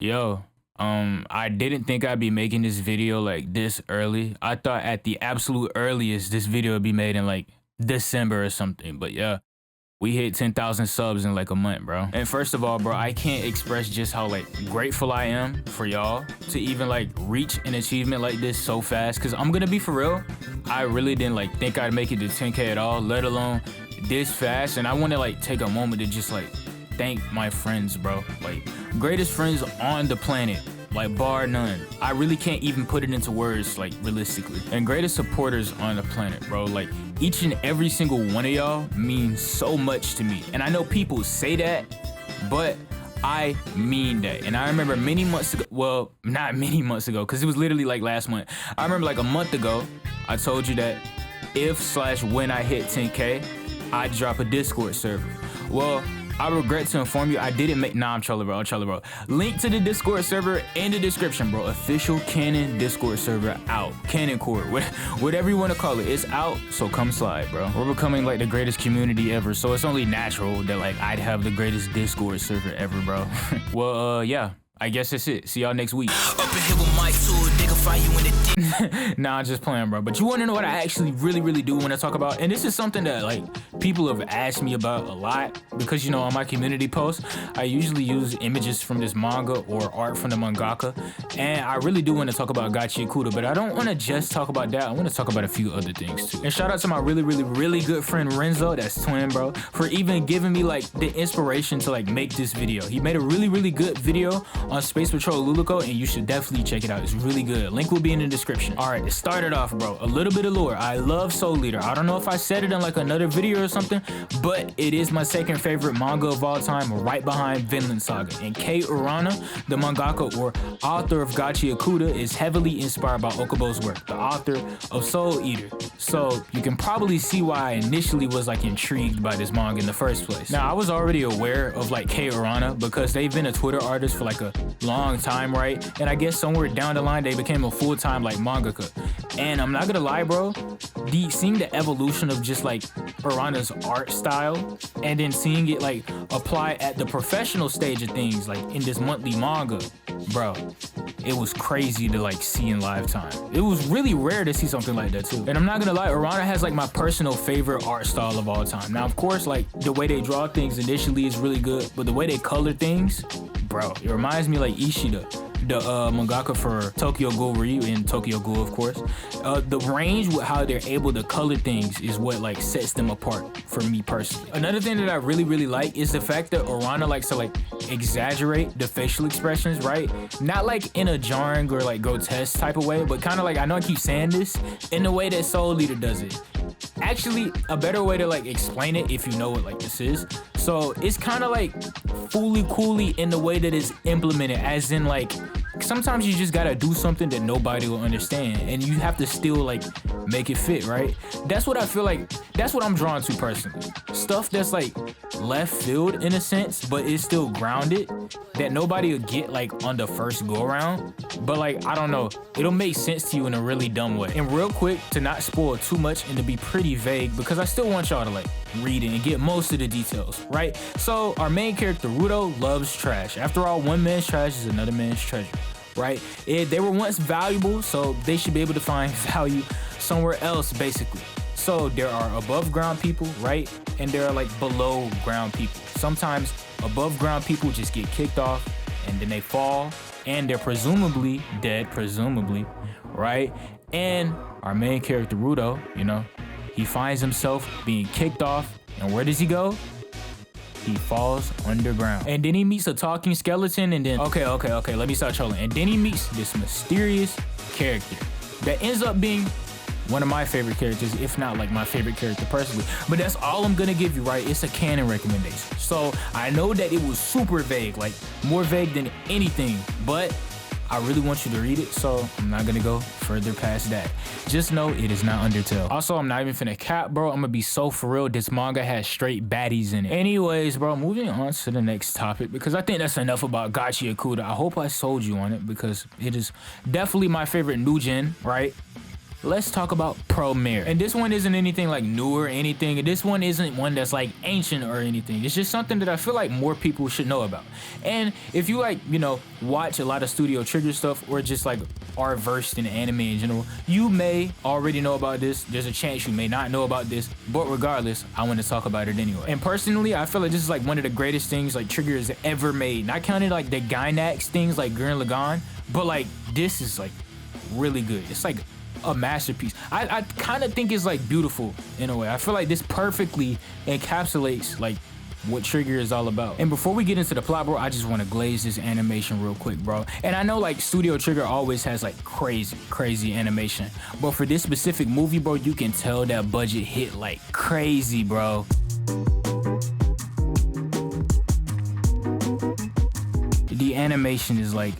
Yo, I didn't think I'd be making this video like this early. I thought at the absolute earliest this video would be made in like December or something. But yeah, we hit 10,000 subs in like a month, bro. And first of all, bro, I can't express just how like grateful I am for y'all to even like reach an achievement like this so fast. Cause I'm gonna be for real, I really didn't like think I'd make it to 10K at all, let alone this fast. And I wanna like take a moment to just like thank my friends, bro. Like, greatest friends on the planet, like bar none. I really can't even put it into words, like realistically. And greatest supporters on the planet, bro. Like, each and every single one of y'all means so much to me. And I know people say that, but I mean that. And I remember many months ago, well, not many months ago, because it was literally like last month. I remember like a month ago, I told you that if/when I hit 10K, I'd drop a Discord server. Well, I regret to inform you, I didn't make, I'm trolling, bro. Link to the Discord server in the description, bro. Official Canon Discord server out. Canon Core, whatever you want to call it, it's out, so come slide, bro. We're becoming like the greatest community ever, so it's only natural that like I'd have the greatest Discord server ever, bro. Well, yeah, I guess that's it. See y'all next week. Up in here with Mike too, they can find you in the Nah, I'm just playing, bro. But you want to know what I actually really do want to talk about? And this is something that like people have asked me about a lot because, you know, on my community posts, I usually use images from this manga or art from the mangaka. And I really do want to talk about Gachi Auda, but I don't want to just talk about that. I want to talk about a few other things too. And shout out to my really good friend Renzo, that's twin, bro, for even giving me like the inspiration to like make this video. He made a really good video on Space Patrol Luluco, and you should definitely check it out. It's really good. Link will be in the description. All right, it started off, bro. A little bit of lore. I love Soul Eater. I don't know if I said it in like another video or something, but it is my second favorite manga of all time, right behind Vinland Saga. And Kei Urana, the mangaka or author of Gachi Auda, is heavily inspired by Okubo's work, the author of Soul Eater. So you can probably see why I initially was like intrigued by this manga in the first place. Now, I was already aware of like Kei Urana because they've been a Twitter artist for like a long time, right? And I guess somewhere down the line they became a full-time like mangaka. And I'm not gonna lie, bro, seeing the evolution of just like Urana's art style and then seeing it like apply at the professional stage of things, like in this monthly manga, bro, it was crazy to like see in live time. It was really rare to see something like that too. And I'm not gonna lie, Urana has like my personal favorite art style of all time. Now, of course, like the way they draw things initially is really good, but the way they color things, bro, it reminds me like Ishida, the mangaka for Tokyo Ghoul Ryu and Tokyo Ghoul, of course. The range with how they're able to color things is what like sets them apart for me personally. Another thing that I really like is the fact that Urana likes to like exaggerate the facial expressions, right? Not like in a jarring or like grotesque type of way, but kind of like, I know I keep saying this, in the way that Soul Eater does it. Actually, a better way to like explain it, if you know what like this is, so it's kind of like fooly coolly in the way that it's implemented, as in like sometimes you just gotta do something that nobody will understand and you have to still like make it fit, right? That's what I feel like, that's what I'm drawn to personally. Stuff that's like left field in a sense, but it's still grounded, that nobody will get like on the first go around, but like, I don't know, it'll make sense to you in a really dumb way. And real quick, to not spoil too much and to be pretty vague, because I still want y'all to like read it and get most of the details, right? So our main character, Rudo, loves trash. After all, one man's trash is another man's treasure, right? They were once valuable, so they should be able to find value somewhere else, basically. So there are above ground people, right? And there are like below ground people. Sometimes above ground people just get kicked off and then they fall and they're presumably dead, right? And our main character, Rudo, you know, he finds himself being kicked off, and where does he go? He falls underground. And then he meets a talking skeleton, and then, okay, let me start trolling. And then he meets this mysterious character that ends up being one of my favorite characters, if not like my favorite character personally. But that's all I'm gonna give you, right? It's a canon recommendation. So I know that it was super vague, like more vague than anything, but I really want you to read it, so I'm not gonna go further past that. Just know it is not Undertale. Also, I'm not even finna cap, bro. I'm gonna be so for real. This manga has straight baddies in it. Anyways, bro, moving on to the next topic, because I think that's enough about Gachi Auda. I hope I sold you on it, because it is definitely my favorite new gen, right? let's talk about Promare. And this one isn't anything like new or anything. This one isn't one that's like ancient or anything. It's just something that I feel like more people should know about. And if you like, you know, watch a lot of Studio Trigger stuff or just like are versed in anime in general, you may already know about this. There's a chance you may not know about this, but regardless, I want to talk about it anyway. And personally, I feel like this is like one of the greatest things like Trigger has ever made. Not counting like the Gainax things like Gurren Lagann, but like this is like really good. It's like a masterpiece. I kind of think it's like beautiful in a way. I feel like this perfectly encapsulates like what Trigger is all about. And before we get into the plot, bro, I just want to glaze this animation real quick, bro. And I know like Studio Trigger always has like crazy animation, but for this specific movie, bro, you can tell that budget hit like crazy, bro. The animation is like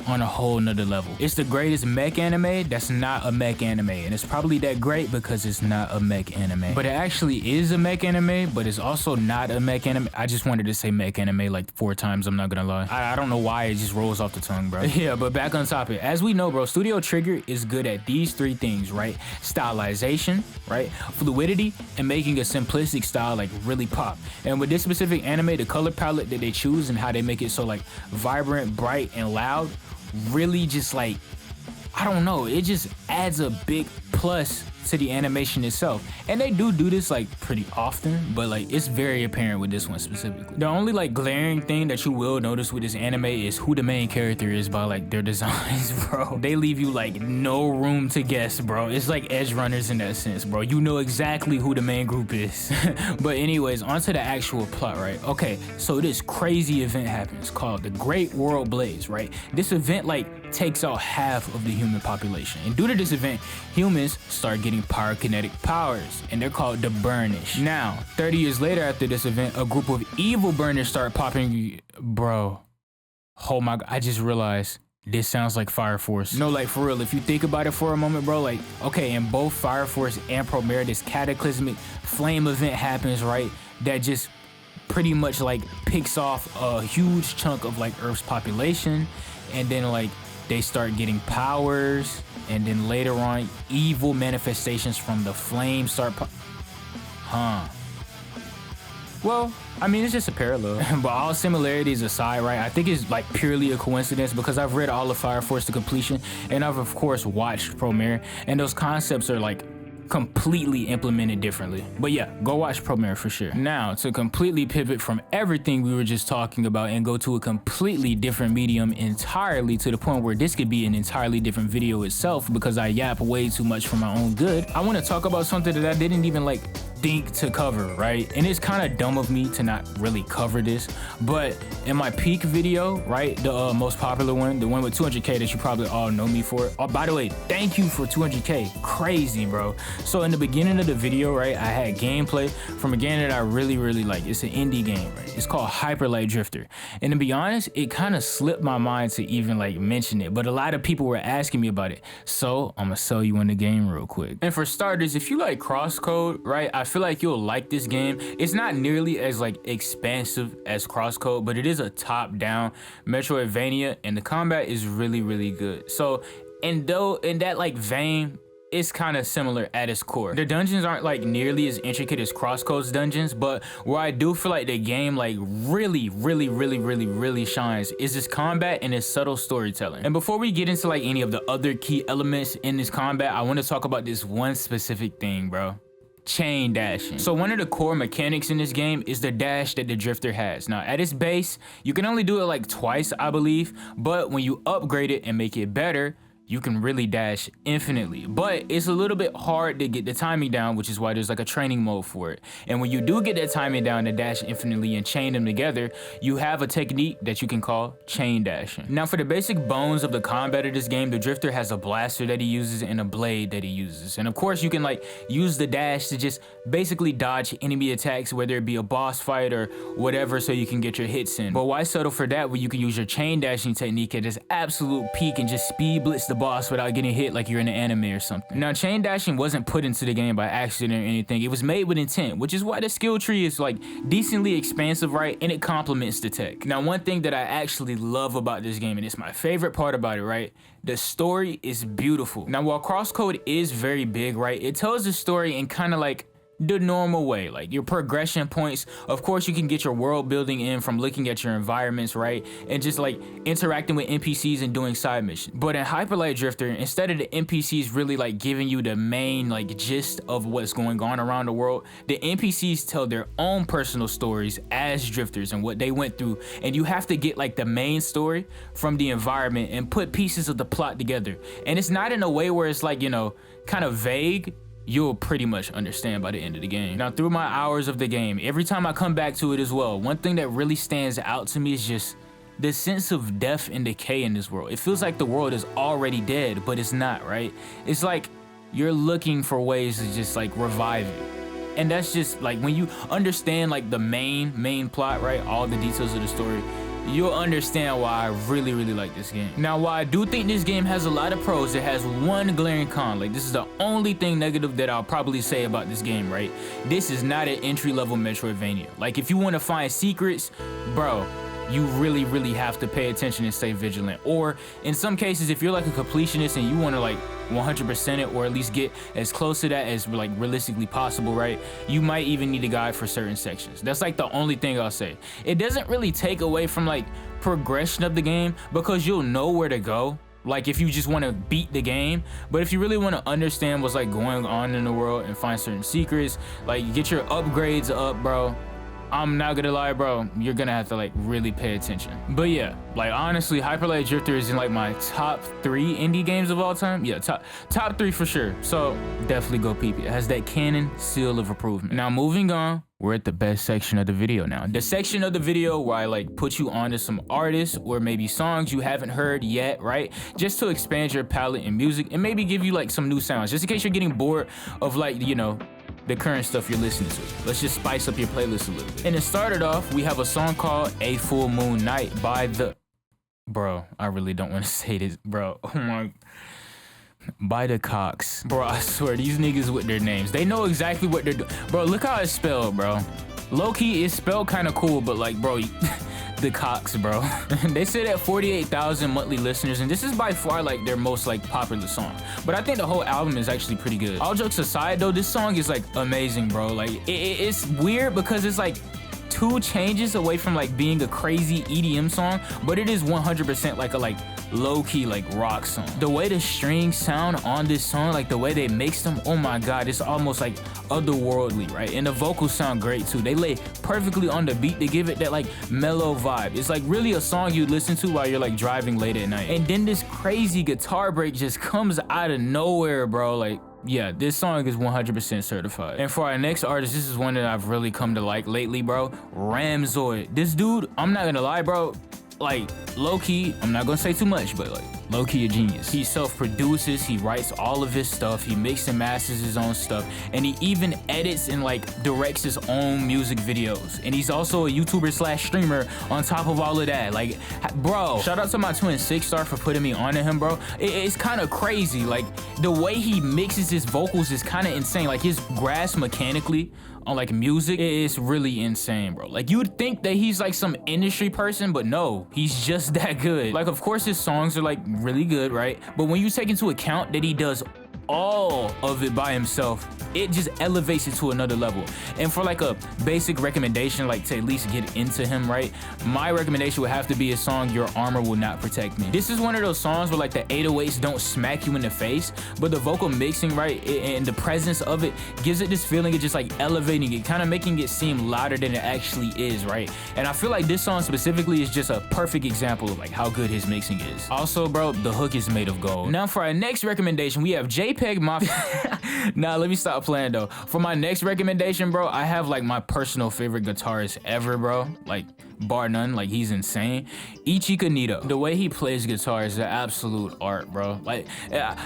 on a whole nother level. It's the greatest mech anime that's not a mech anime, and it's probably that great because it's not a mech anime. But it actually is a mech anime, but it's also not a mech anime. I just wanted to say mech anime like 4 times, I'm not gonna lie. I don't know why, it just rolls off the tongue, bro. Yeah, but back on topic. As we know, bro, Studio Trigger is good at these 3 things, right? Stylization, right? Fluidity, and making a simplistic style like really pop. And with this specific anime, the color palette that they choose and how they make it so like vibrant, bright, and loud really just like, I don't know, it just adds a big plus to the animation itself. And they do this like pretty often, but like it's very apparent with this one specifically. The only like glaring thing that you will notice with this anime is who the main character is by like their designs, bro. They leave you like no room to guess, bro. It's like Edge Runners in that sense, bro. You know exactly who the main group is. But anyways, onto the actual plot, right? Okay, so this crazy event happens called the Great World Blaze, right? This event like takes out half of the human population, and due to this event, humans start getting pyrokinetic powers, and they're called the Burnish. Now 30 years later, after this event, a group of evil Burnish start popping. Bro, oh my god, I just realized this sounds like Fire Force. No, like for real, if you think about it for a moment, bro, like okay, in both Fire Force and Promare, this cataclysmic flame event happens, right? That just pretty much like picks off a huge chunk of like Earth's population, and then like they start getting powers, and then later on, evil manifestations from the flame start Well, I mean, it's just a parallel. But all similarities aside, right, I think it's like purely a coincidence because I've read all of Fire Force to completion, and I've of course watched Promare, and those concepts are like completely implemented differently. But yeah, go watch Promare for sure. Now, to completely pivot from everything we were just talking about and go to a completely different medium entirely, to the point where this could be an entirely different video itself because I yap way too much for my own good, I want to talk about something that I didn't even like think to cover, right? And it's kind of dumb of me to not really cover this, but in my peak video, right, the most popular one, the one with 200k that you probably all know me for. Oh, by the way, thank you for 200k, crazy, bro. So in the beginning of the video, right, I had gameplay from a game that I really like. It's an indie game, right? It's called Hyper Light Drifter, and to be honest, it kind of slipped my mind to even like mention it, but a lot of people were asking me about it, so I'm gonna sell you in the game real quick. And for starters, if you like crosscode, right, I feel like you'll like this game. It's not nearly as like expansive as crosscode, but it is a top-down Metroidvania, and the combat is really good. So, and though in that like vein, it's kind of similar at its core. The dungeons aren't like nearly as intricate as Crosscode's dungeons, but where I do feel like the game like really shines is this combat and its subtle storytelling. And before we get into like any of the other key elements in this combat, I want to talk about this one specific thing, bro. Chain dashing. So one of the core mechanics in this game is the dash that the Drifter has. Now at its base, you can only do it like twice, I believe, but when you upgrade it and make it better, you can really dash infinitely, but it's a little bit hard to get the timing down, which is why there's like a training mode for it. And when you do get that timing down to dash infinitely and chain them together, you have a technique that you can call chain dashing. Now for the basic bones of the combat of this game, the Drifter has a blaster that he uses and a blade that he uses. And of course you can like use the dash to just basically dodge enemy attacks, whether it be a boss fight or whatever, so you can get your hits in. But why settle for that when you can use your chain dashing technique at its absolute peak and just speed blitz the boss without getting hit like you're in an anime or something. Now, chain dashing wasn't put into the game by accident or anything. It was made with intent, which is why the skill tree is like decently expansive, right? And it complements the tech. Now, one thing that I actually love about this game, and it's my favorite part about it, right? The story is beautiful. Now, while crosscode is very big, right? It tells the story in kind of like the normal way, like your progression points. Of course, you can get your world building in from looking at your environments, right? And just like interacting with NPCs and doing side missions. But in Hyperlight Drifter, instead of the NPCs really like giving you the main like gist of what's going on around the world, the NPCs tell their own personal stories as drifters and what they went through. And you have to get like the main story from the environment and put pieces of the plot together. And it's not in a way where it's like, you know, kind of vague. You'll pretty much understand by the end of the game. Now, through my hours of the game, every time I come back to it as well, one thing that really stands out to me is just the sense of death and decay in this world. It feels like the world is already dead, but it's not, right? It's like you're looking for ways to just like revive it. And that's just like when you understand like the main plot, right? All the details of the story, you'll understand why I really like this game. Now, while I do think this game has a lot of pros, it has one glaring con. Like, this is the only thing negative that I'll probably say about this game, right? This is not an entry-level Metroidvania. Like, if you want to find secrets, bro, you really have to pay attention and stay vigilant. Or in some cases, if you're like a completionist and you want to like 100% it, or at least get as close to that as like realistically possible, right? You might even need a guide for certain sections. That's like the only thing I'll say. It doesn't really take away from like progression of the game because you'll know where to go. Like if you just want to beat the game, but if you really want to understand what's like going on in the world and find certain secrets, like get your upgrades up, bro. I'm not gonna lie, bro, you're gonna have to like really pay attention. But yeah, like honestly, Hyperlight Drifter is in like my top 3 indie games of all time. Yeah, top 3 for sure. So definitely go peep it. It has that canon seal of approval. Now moving on, we're at the best section of the video now. The section of the video where I like put you onto some artists or maybe songs you haven't heard yet, right? Just to expand your palette in music and maybe give you like some new sounds, just in case you're getting bored of like, you know, the current stuff you're listening to. Let's just spice up your playlist a little bit. And it started off, we have a song called A Full Moon Night by the... Bro, I really don't want to say this, bro. Oh my... By the Cox. Bro, I swear, these niggas with their names, they know exactly what they're doing. Bro, look how it's spelled, bro. Low-key, it's spelled kind of cool, but like, bro... The Cox, bro. They sit at 48,000 monthly listeners, and this is by far like their most like popular song. But I think the whole album is actually pretty good. All jokes aside though, this song is like amazing, bro. Like it's weird because it's like 2 changes away from like being a crazy EDM song, but it is 100% like a low-key like rock song. The way the strings sound on this song, like the way they mix them, oh my god, it's almost like otherworldly, right? And the vocals sound great too. They lay perfectly on the beat to give it that like mellow vibe. It's like really a song you listen to while you're like driving late at night. And then this crazy guitar break just comes out of nowhere, bro. Like, yeah, this song is 100% certified. And for our next artist, this is one that I've really come to like lately, bro. Ramzoid. This dude, I'm not gonna lie, bro, like low-key, I'm not gonna say too much, but like low-key a genius. He self-produces, he writes all of his stuff, he mixes and masters his own stuff, and he even edits and like directs his own music videos. And he's also a YouTuber / streamer on top of all of that. Like, bro, shout out to my twin 6-star for putting me onto him, bro. It's kind of crazy. Like the way he mixes his vocals is kind of insane. Like his grasp mechanically on like music is really insane, bro. Like you'd think that he's like some industry person, but no, he's just that good. Like of course his songs are like really good, right? But when you take into account that he does all of it by himself, it just elevates it to another level. And for like a basic recommendation, like to at least get into him, right? My recommendation would have to be a song, Your Armor Will Not Protect Me. This is one of those songs where like the 808s don't smack you in the face, but the vocal mixing, right, and the presence of it gives it this feeling of just like elevating it, kind of making it seem louder than it actually is, right? And I feel like this song specifically is just a perfect example of like how good his mixing is. Also, bro, the hook is made of gold. Now for our next recommendation, we have JPEG Mafia. Nah, let me stop playing though. For my next recommendation, bro, I have like my personal favorite guitarist ever, bro. Like bar none, like he's insane. Ichika Nito. The way he plays guitar is an absolute art, bro. Like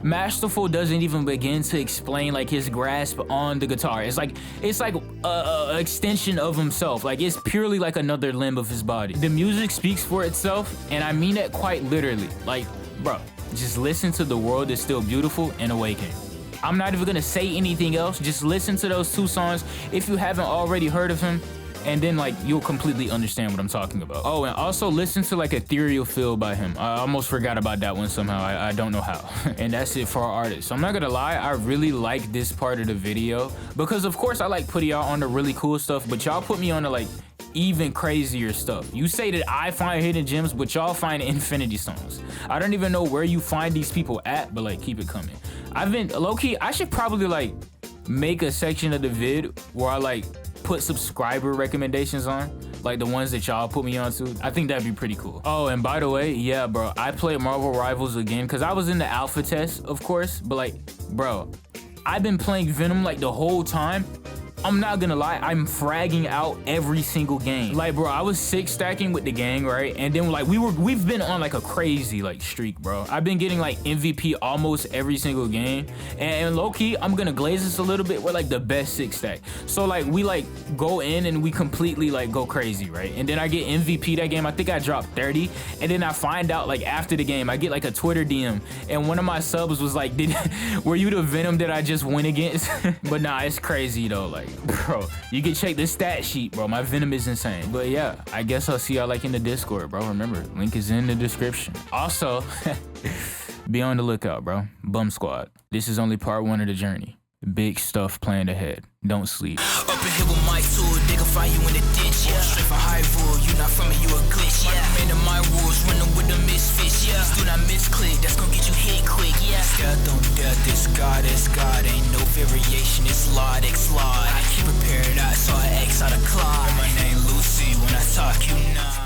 Masterful doesn't even begin to explain like his grasp on the guitar. It's like a extension of himself. Like it's purely like another limb of his body. The music speaks for itself, and I mean that quite literally. Like bro, just listen to The World Is Still Beautiful and Awaken. I'm not even gonna say anything else. Just listen to those 2 songs if you haven't already heard of him, and then like you'll completely understand what I'm talking about. Oh, and also listen to like Ethereal Feel by him. I almost forgot about that one somehow. I don't know how. And that's it for our artists. So I'm not gonna lie, I really like this part of the video because of course I like putting y'all on the really cool stuff, but y'all put me on the like even crazier stuff. You say that I find hidden gems, but y'all find infinity songs. I don't even know where you find these people at, but like keep it coming. I've been low-key, I should probably like make a section of the vid where I like put subscriber recommendations on, like the ones that y'all put me onto. I think that'd be pretty cool. Oh, and by the way, yeah, bro, I played Marvel Rivals again because I was in the alpha test, of course, but like, bro, I've been playing Venom like the whole time. I'm not gonna lie, I'm fragging out every single game. Like, bro, I was 6 stacking with the gang, right? And then like we've been on like a crazy like streak, bro. I've been getting like MVP almost every single game. And low-key, I'm gonna glaze this a little bit. We're like the best 6 stack. So like we like go in and we completely like go crazy, right? And then I get MVP that game. I think I dropped 30. And then I find out like after the game, I get like a Twitter DM. And one of my subs was like, were you the Venom that I just went against? But nah, it's crazy though. Like, bro, you can check the stat sheet, bro. My Venom is insane. But yeah, I guess I'll see y'all like in the Discord, bro. Remember, link is in the description. Also, be on the lookout, bro. Bum Squad. This is only part 1 of the journey. Big stuff planned ahead. Don't sleep. Up in here with my tool, they can find you in the ditch, yeah. Straight for high rule, you not from me, you a glitch, yeah. Man of my rules, running with the misfits, yeah. Do not misclick, that's gonna get you hit quick, yeah. Death on death, it's God, ain't no variation, it's Lord X Lord. I keep prepared, I saw an X out of Claude. My name Lucy, when I talk, you know.